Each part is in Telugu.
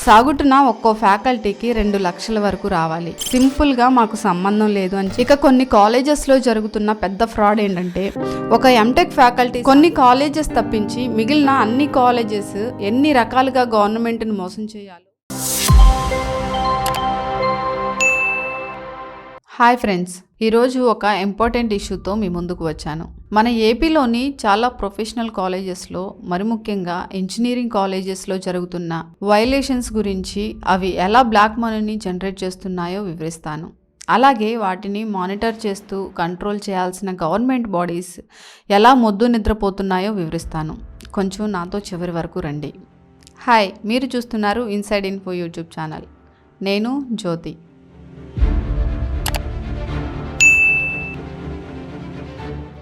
సాగుతున్న ఒక్కో ఫ్యాకల్టీకి 2 లక్షల వరకు రావాలి. సింపుల్ గా మాకు సంబంధం లేదు అని. ఇక కొన్ని కాలేజెస్ లో జరుగుతున్న పెద్ద ఫ్రాడ్ ఏంటంటే, ఒక ఎంటెక్ ఫ్యాకల్టీ కొన్ని కాలేజెస్ తప్పించి మిగిలిన అన్ని కాలేజెస్ ఎన్ని రకాలుగా గవర్నమెంట్ ని మోసం చేయాలో. హాయ్ ఫ్రెండ్స్, ఈరోజు ఒక ఇంపార్టెంట్ ఇష్యూతో మీ ముందుకు వచ్చాను. మన ఏపీలోని చాలా ప్రొఫెషనల్ కాలేజెస్లో, మరి ముఖ్యంగా ఇంజనీరింగ్ కాలేజెస్లో జరుగుతున్న వైలేషన్స్ గురించి, అవి ఎలా బ్లాక్ మనీని జనరేట్ చేస్తున్నాయో వివరిస్తాను. అలాగే వాటిని మానిటర్ చేస్తూ కంట్రోల్ చేయాల్సిన గవర్నమెంట్ బాడీస్ ఎలా మొద్దు నిద్రపోతున్నాయో వివరిస్తాను. కొంచెం నాతో చివరి వరకు రండి. హాయ్, మీరు చూస్తున్నారు ఇన్సైడ్ ఇన్ఫో యూట్యూబ్ ఛానల్. నేను జ్యోతి.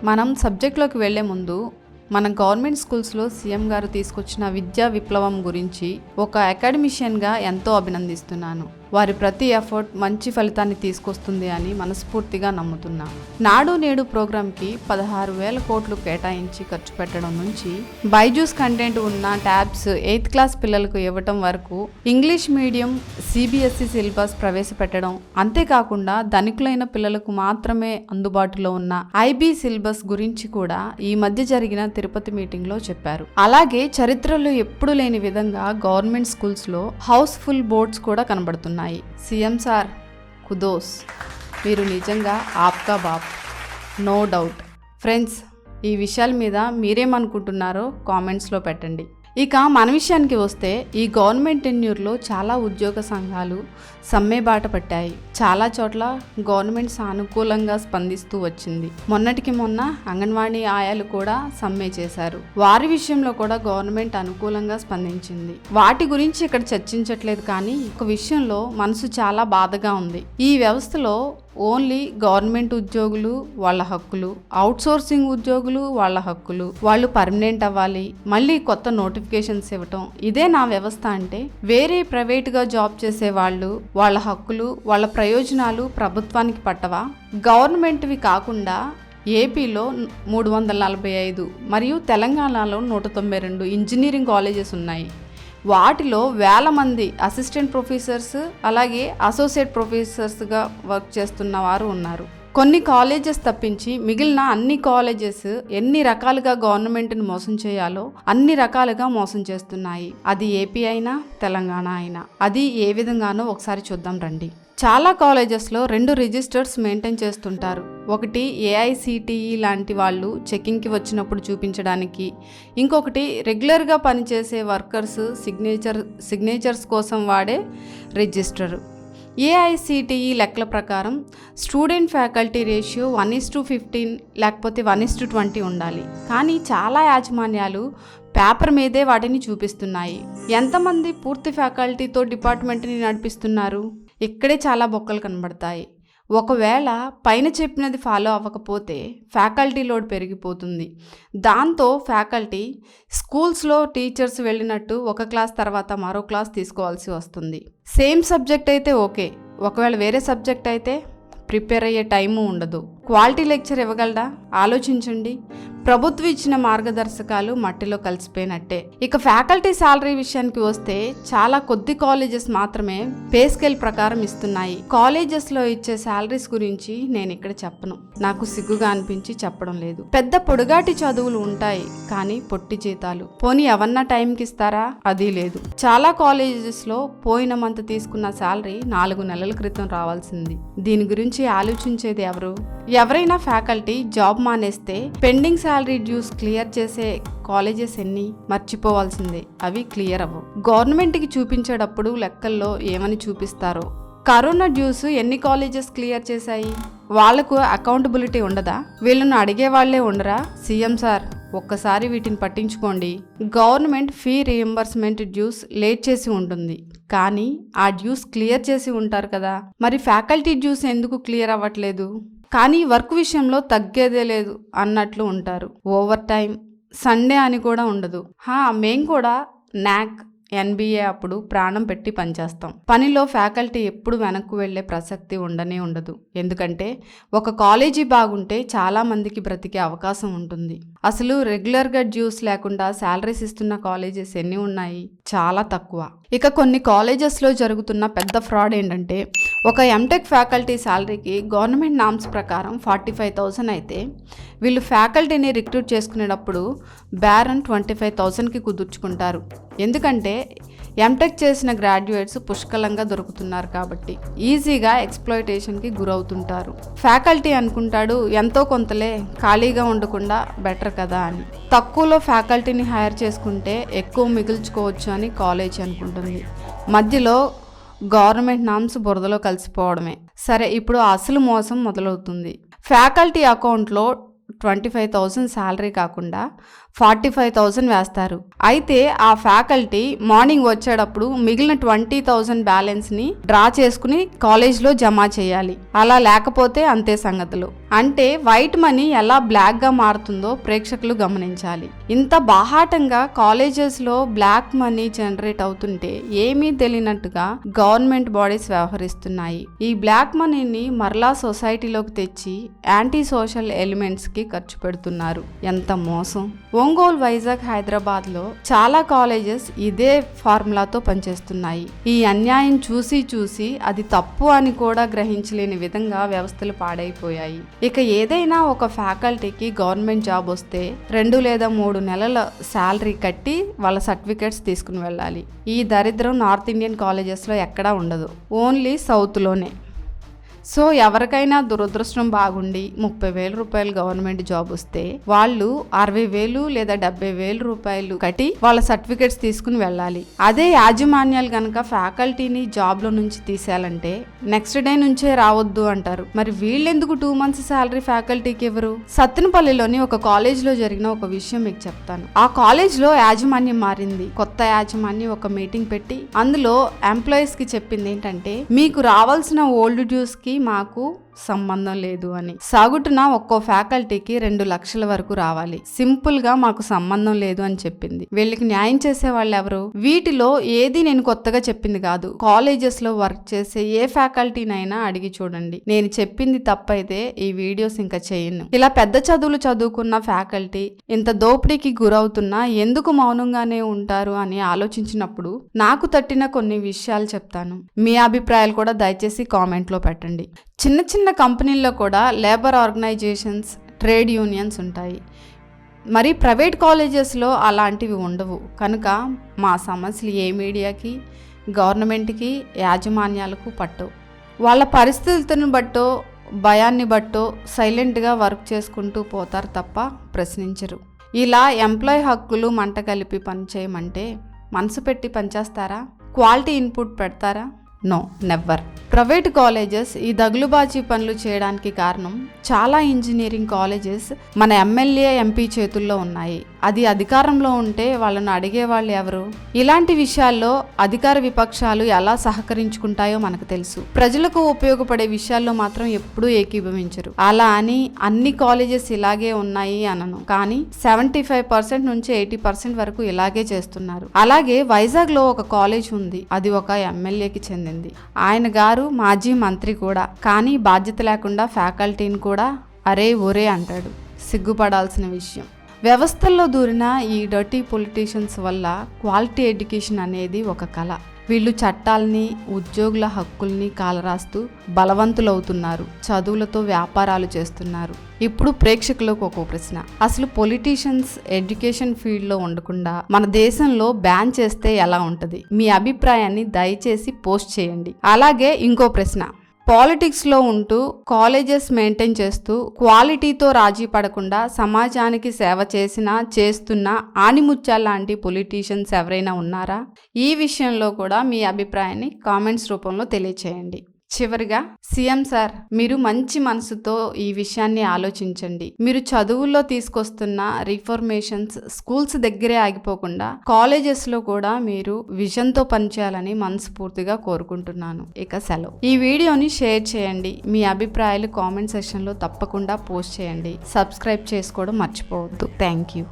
మనం సబ్జెక్ట్లోకి వెళ్లే ముందు, మన గవర్నమెంట్ స్కూల్స్లో సీఎం గారు తీసుకొచ్చిన విద్యా విప్లవం గురించి ఒక అకాడమిషియన్గా ఎంతో అభినందిస్తున్నాను. వారి ప్రతి ఎఫర్ట్ మంచి ఫలితాన్ని తీసుకొస్తుంది అని మనస్ఫూర్తిగా నమ్ముతున్నాం. నాడు నేడు ప్రోగ్రామ్కి 16,000 కోట్లు కేటాయించి ఖర్చు పెట్టడం నుంచి, బైజూస్ కంటెంట్ ఉన్న ట్యాబ్స్ 8th క్లాస్ పిల్లలకు ఇవ్వటం వరకు, ఇంగ్లీష్ మీడియం CBSE సిలబస్ ప్రవేశపెట్టడం, అంతేకాకుండా ధనికులైన పిల్లలకు మాత్రమే అందుబాటులో ఉన్న IB సిలబస్ గురించి కూడా ఈ మధ్య జరిగిన తిరుపతి మీటింగ్లో చెప్పారు. అలాగే చరిత్రలో ఎప్పుడు లేని విధంగా గవర్నమెంట్ స్కూల్స్లో హౌస్ఫుల్ బోర్డ్స్ కూడా కనబడుతున్నాయి. సీఎం సార్, కుదోస్, మీరు నిజంగా ఆప్కా బాప్, నో డౌట్. ఫ్రెండ్స్, ఈ విషయాల మీద మీరేమనుకుంటున్నారో కామెంట్స్లో పెట్టండి. ఇక మన విషయానికి వస్తే, ఈ గవర్నమెంట్ టెన్యూర్లో చాలా ఉద్యోగ సంఘాలు సమ్మె బాట పట్టాయి. చాలా చోట్ల గవర్నమెంట్ సానుకూలంగా స్పందిస్తూ వచ్చింది. మొన్నటికి మొన్న అంగన్వాడీ ఆయాలు కూడా సమ్మె చేశారు. వారి విషయంలో కూడా గవర్నమెంట్ అనుకూలంగా స్పందించింది. వాటి గురించి ఇక్కడ చర్చించట్లేదు, కానీ ఒక విషయంలో మనసు చాలా బాధగా ఉంది. ఈ వ్యవస్థలో ఓన్లీ గవర్నమెంట్ ఉద్యోగులు వాళ్ళ హక్కులు, అవుట్సోర్సింగ్ ఉద్యోగులు వాళ్ళ హక్కులు, వాళ్ళు పర్మనెంట్ అవ్వాలి, మళ్ళీ కొత్త నోటిఫికేషన్స్ ఇవ్వటం, ఇదే నా వ్యవస్థ అంటే, వేరే ప్రైవేట్గా జాబ్ చేసే వాళ్ళు వాళ్ళ హక్కులు, వాళ్ళ ప్రయోజనాలు ప్రభుత్వానికి పట్టవా? గవర్నమెంట్వి కాకుండా ఏపీలో 345 మరియు తెలంగాణలో 192 ఇంజనీరింగ్ కాలేజెస్ ఉన్నాయి. వాటిలో వేల మంది అసిస్టెంట్ ప్రొఫెసర్స్, అలాగే అసోసియేట్ ప్రొఫెసర్స్గా వర్క్ చేస్తున్న వారు ఉన్నారు. కొన్ని కాలేజెస్ తప్పించి మిగిలిన అన్ని కాలేజెస్ ఎన్ని రకాలుగా గవర్నమెంట్ని మోసం చేయాలో అన్ని రకాలుగా మోసం చేస్తున్నాయి. అది ఏపీ అయినా తెలంగాణ అయినా. అది ఏ విధంగానో ఒకసారి చూద్దాం రండి. చాలా కాలేజెస్లో 2 రిజిస్టర్స్ మెయింటైన్ చేస్తుంటారు. ఒకటి AICTE లాంటి వాళ్ళు చెకింగ్కి వచ్చినప్పుడు చూపించడానికి, ఇంకొకటి రెగ్యులర్గా పనిచేసే వర్కర్స్ సిగ్నేచర్స్ కోసం వాడే రిజిస్టర్. AICTE లెక్కల ప్రకారం స్టూడెంట్ ఫ్యాకల్టీ రేషియో 1:15 లేకపోతే 1:20 ఉండాలి. కానీ చాలా యాజమాన్యాలు పేపర్ మీదే వాటిని చూపిస్తున్నాయి. ఎంతమంది పూర్తి ఫ్యాకల్టీతో డిపార్ట్మెంట్ని నడిపిస్తున్నారు? ఇక్కడే చాలా బొక్కలు కనబడతాయి. ఒకవేళ పైన చెప్పినది ఫాలో అవ్వకపోతే ఫ్యాకల్టీ లోడ్ పెరిగిపోతుంది. దాంతో ఫ్యాకల్టీ స్కూల్స్లో టీచర్స్ వెళ్ళినట్టు ఒక క్లాస్ తర్వాత మరో క్లాస్ తీసుకోవాల్సి వస్తుంది. సేమ్ సబ్జెక్ట్ అయితే ఓకే, ఒకవేళ వేరే సబ్జెక్ట్ అయితే ప్రిపేర్ అయ్యే టైము ఉండదు. క్వాలిటీ లెక్చర్ ఇవ్వగలడా? ఆలోచించండి. ప్రభుత్వం ఇచ్చిన మార్గదర్శకాలు మట్టిలో కలిసిపోయినట్టే. ఇక ఫ్యాకల్టీ శాలరీ విషయానికి వస్తే, చాలా కొద్ది కాలేజెస్ మాత్రమే పే స్కేల్ ప్రకారం ఇస్తున్నాయి. కాలేజెస్లో ఇచ్చే శాలరీస్ గురించి నేను ఇక్కడ చెప్పను, నాకు సిగ్గుగా అనిపించి చెప్పడం లేదు. పెద్ద పొడుగాటి చదువులు ఉంటాయి, కానీ పొట్టి జీతాలు. పోనీ ఎవన్నా టైంకి ఇస్తారా? అది లేదు. చాలా కాలేజెస్లో పోయిన మంత్ తీసుకున్న శాలరీ 4 నెలల క్రితం రావాల్సింది. దీని గురించి ఆలోచించేది ఎవరు? ఎవరైనా ఫ్యాకల్టీ జాబ్ మానేస్తే పెండింగ్ శాలరీ డ్యూస్ క్లియర్ చేసే కాలేజెస్ ఎన్ని? మర్చిపోవాల్సిందే, అవి క్లియర్ అవ్వవు. గవర్నమెంట్కి చూపించేటప్పుడు లెక్కల్లో ఏమని చూపిస్తారో. కరోనా డ్యూస్ ఎన్ని కాలేజెస్ క్లియర్ చేశాయి? వాళ్లకు అకౌంటబిలిటీ ఉండదా? వీళ్ళను అడిగే వాళ్లే ఉండరా? సీఎం సార్, ఒక్కసారి వీటిని పట్టించుకోండి. Government fee reimbursement dues late చేసి ఉంటుంది, కానీ ఆ డ్యూస్ క్లియర్ చేసి ఉంటారు కదా. మరి ఫ్యాకల్టీ డ్యూస్ ఎందుకు క్లియర్ అవ్వట్లేదు? కానీ వర్క్ విషయంలో తగ్గేదే లేదు అన్నట్లు ఉంటారు. ఓవర్ టైం, సండే అని కూడా ఉండదు. మేం కూడా NAC NBA అప్పుడు ప్రాణం పెట్టి పనిచేస్తాం. పనిలో ఫ్యాకల్టీ ఎప్పుడు వెనక్కు వెళ్లే ప్రసక్తి ఉండదు. ఎందుకంటే ఒక కాలేజీ బాగుంటే చాలా మందికి బ్రతికే అవకాశం ఉంటుంది. అసలు రెగ్యులర్గా డ్యూస్ లేకుండా శాలరీస్ ఇస్తున్న కాలేజెస్ ఎన్ని ఉన్నాయి? చాలా తక్కువ. ఇక కొన్ని కాలేజెస్లో జరుగుతున్న పెద్ద ఫ్రాడ్ ఏంటంటే, ఒక ఎంటెక్ ఫ్యాకల్టీ శాలరీకి గవర్నమెంట్ నామ్స్ ప్రకారం 45,000 అయితే వీళ్ళు ఫ్యాకల్టీని రిక్రూట్ చేసుకునేటప్పుడు బేరం 25,000కి కుదుర్చుకుంటారు. ఎందుకంటే ఎంటెక్ చేసిన గ్రాడ్యుయేట్స్ పుష్కలంగా దొరుకుతున్నారు కాబట్టి ఈజీగా ఎక్స్ప్లాయిటేషన్కి గురవుతుంటారు. ఫ్యాకల్టీ అనుకుంటాడు ఎంతో కొంతలే, ఖాళీగా ఉండకుండా బెటర్ కదా అని. తక్కువలో ఫ్యాకల్టీని హైర్ చేసుకుంటే ఎక్కువ మిగుల్చుకోవచ్చు అని కాలేజ్ అనుకుంటుంది. మధ్యలో గవర్నమెంట్ నామ్స్ బురదలో కలిసిపోవడమే. సరే, ఇప్పుడు అసలు మోసం మొదలవుతుంది. ఫ్యాకల్టీ అకౌంట్లో 25,000 శాలరీ కాకుండా 45,000 వేస్తారు. అయితే ఆ ఫ్యాకల్టీ మార్నింగ్ వచ్చేటప్పుడు మిగిలిన 20,000 బ్యాలెన్స్ని డ్రా చేసుకుని కాలేజ్లో జమ చేయాలి. అలా లేకపోతే అంతే సంగతులు. అంటే వైట్ మనీ ఎలా బ్లాక్గా మారుతుందో ప్రేక్షకులు గమనించాలి. ఇంత బాహాటంగా కాలేజెస్లో బ్లాక్ మనీ జనరేట్ అవుతుంటే ఏమీ తెలియనట్టుగా గవర్నమెంట్ బాడీస్ వ్యవహరిస్తున్నాయి. ఈ బ్లాక్ మనీని మరలా సొసైటీలోకి తెచ్చి యాంటీ సోషల్ ఎలిమెంట్స్కి ఖర్చు పెడుతున్నారు. ఎంత మోసం! ఒంగోలు, వైజాగ్, హైదరాబాద్లో చాలా కాలేజెస్ ఇదే ఫార్ములాతో పనిచేస్తున్నాయి. ఈ అన్యాయం చూసి అది తప్పు అని కూడా గ్రహించలేని విధంగా వ్యవస్థలు పాడైపోయాయి. ఇక ఏదైనా ఒక ఫ్యాకల్టీకి గవర్నమెంట్ జాబ్ వస్తే 2 లేదా 3 నెలల శాలరీ కట్టి వాళ్ళ సర్టిఫికేట్స్ తీసుకుని వెళ్ళాలి. ఈ దరిద్రం నార్త్ ఇండియన్ కాలేజెస్లో ఎక్కడా ఉండదు, ఓన్లీ సౌత్లోనే. సో ఎవరికైనా దురదృష్టం బాగుండి 30,000 రూపాయలు గవర్నమెంట్ జాబ్ వస్తే వాళ్ళు 60,000 లేదా 70,000 రూపాయలు కట్టి వాళ్ళ సర్టిఫికేట్స్ తీసుకుని వెళ్ళాలి. అదే యాజమాన్యాలు కనుక ఫ్యాకల్టీని జాబ్లో నుంచి తీసేయాలంటే నెక్స్ట్ డే నుంచే రావద్దు అంటారు. మరి వీళ్ళెందుకు 2 months శాలరీ ఫ్యాకల్టీకి ఎవరు? సత్తెనపల్లిలోని ఒక కాలేజ్లో జరిగిన ఒక విషయం మీకు చెప్తాను. ఆ కాలేజ్లో యాజమాన్యం మారింది. కొత్త యాజమాన్యం ఒక మీటింగ్ పెట్టి అందులో ఎంప్లాయీస్కి చెప్పింది ఏంటంటే, మీకు రావాల్సిన ఓల్డ్ డ్యూస్కి మాకు సంబంధం లేదు అని. సగటున ఒక్కో ఫ్యాకల్టీకి 2 లక్షల వరకు రావాలి. సింపుల్ గా మాకు సంబంధం లేదు అని చెప్పింది. వీళ్ళకి న్యాయం చేసే వాళ్ళు ఎవరు? వీటిలో ఏది నేను కొత్తగా చెప్పింది కాదు. కాలేజెస్ లో వర్క్ చేసే ఏ ఫ్యాకల్టీనైనా అడిగి చూడండి. నేను చెప్పింది తప్పైతే ఈ వీడియోస్ ఇంకా చేయను. ఇలా పెద్ద చదువులు చదువుకున్న ఫ్యాకల్టీ ఇంత దోపిడీకి గురవుతున్నా ఎందుకు మౌనంగానే ఉంటారు అని ఆలోచించినప్పుడు నాకు తట్టిన కొన్ని విషయాలు చెప్తాను. మీ అభిప్రాయాలు కూడా దయచేసి కామెంట్ లో పెట్టండి. చిన్న చిన్న కంపెనీల్లో కూడా లేబర్ ఆర్గనైజేషన్స్, ట్రేడ్ యూనియన్స్ ఉంటాయి. మరి ప్రైవేట్ కాలేజెస్లో అలాంటివి ఉండవు. కనుక మా సమస్యలు ఏ మీడియాకి, గవర్నమెంట్కి, యాజమాన్యాలకు పట్టవు. వాళ్ళ పరిస్థితులను బట్టో భయాన్ని బట్టో సైలెంట్గా వర్క్ చేసుకుంటూ పోతారు తప్ప ప్రశ్నించరు. ఇలా ఎంప్లాయీ హక్కులు మంట కలిపి పనిచేయమంటే మనసు పెట్టి పనిచేస్తారా? క్వాలిటీ ఇన్పుట్ పెడతారా? No, never. ప్రైవేట్ కాలేజెస్ ఈ దగులుబాజీ పనులు చేయడానికి కారణం చాలా ఇంజనీరింగ్ కాలేజెస్ మన ఎమ్మెల్యే, ఎంపీ చేతుల్లో ఉన్నాయి. అది అధికారంలో ఉంటే వాళ్ళను అడిగే వాళ్ళు ఎవరు? ఇలాంటి విషయాల్లో అధికార విపక్షాలు ఎలా సహకరించుకుంటాయో మనకు తెలుసు. ప్రజలకు ఉపయోగపడే విషయాల్లో మాత్రం ఎప్పుడూ ఏకీభవించరు. అలా అని అన్ని కాలేజెస్ ఇలాగే ఉన్నాయి అనను, కానీ 75% నుంచి 80% వరకు ఇలాగే చేస్తున్నారు. అలాగే వైజాగ్ లో ఒక కాలేజ్ ఉంది. అది ఒక ఎమ్మెల్యేకి చెందింది. ఆయన గారు మాజీ మంత్రి కూడా. కానీ బాధ్యత లేకుండా ఫ్యాకల్టీని కూడా అరే ఒరే అంటాడు. సిగ్గుపడాల్సిన విషయం. వ్యవస్థల్లో దూరిన ఈ డర్టీ పొలిటీషియన్స్ వల్ల క్వాలిటీ ఎడ్యుకేషన్ అనేది ఒక కళ. వీళ్ళు చట్టాలని, ఉద్యోగుల హక్కుల్ని కాలరాస్తూ బలవంతులవుతున్నారు. చదువులతో వ్యాపారాలు చేస్తున్నారు. ఇప్పుడు ప్రేక్షకులకు ఒక ప్రశ్న. అసలు పొలిటీషియన్స్ ఎడ్యుకేషన్ ఫీల్డ్లో ఉండకుండా మన దేశంలో బ్యాన్ చేస్తే ఎలా ఉంటుంది? మీ అభిప్రాయాన్ని దయచేసి పోస్ట్ చేయండి. అలాగే ఇంకో ప్రశ్న. పాలిటిక్స్లో ఉంటూ కాలేజెస్ మెయింటైన్ చేస్తూ క్వాలిటీతో రాజీ పడకుండా సమాజానికి సేవ చేస్తున్న ఆణిముత్యాల లాంటి పొలిటీషియన్స్ ఎవరైనా ఉన్నారా? ఈ విషయంలో కూడా మీ అభిప్రాయాన్ని కామెంట్స్ రూపంలో తెలియచేయండి. చివరిగా, సీఎం సార్, మీరు మంచి మనసుతో ఈ విషయాన్ని ఆలోచించండి. మీరు చదువుల్లో తీసుకొస్తున్న రిఫార్మేషన్స్ స్కూల్స్ దగ్గరే ఆగిపోకుండా కాలేజెస్లో కూడా మీరు విజన్తో పనిచేయాలని మనస్ఫూర్తిగా కోరుకుంటున్నాను. ఇక సెలవు. ఈ వీడియోని షేర్ చేయండి. మీ అభిప్రాయాలు కామెంట్ సెక్షన్లో తప్పకుండా పోస్ట్ చేయండి. సబ్స్క్రైబ్ చేసుకోవడం మర్చిపోవద్దు. Thank you.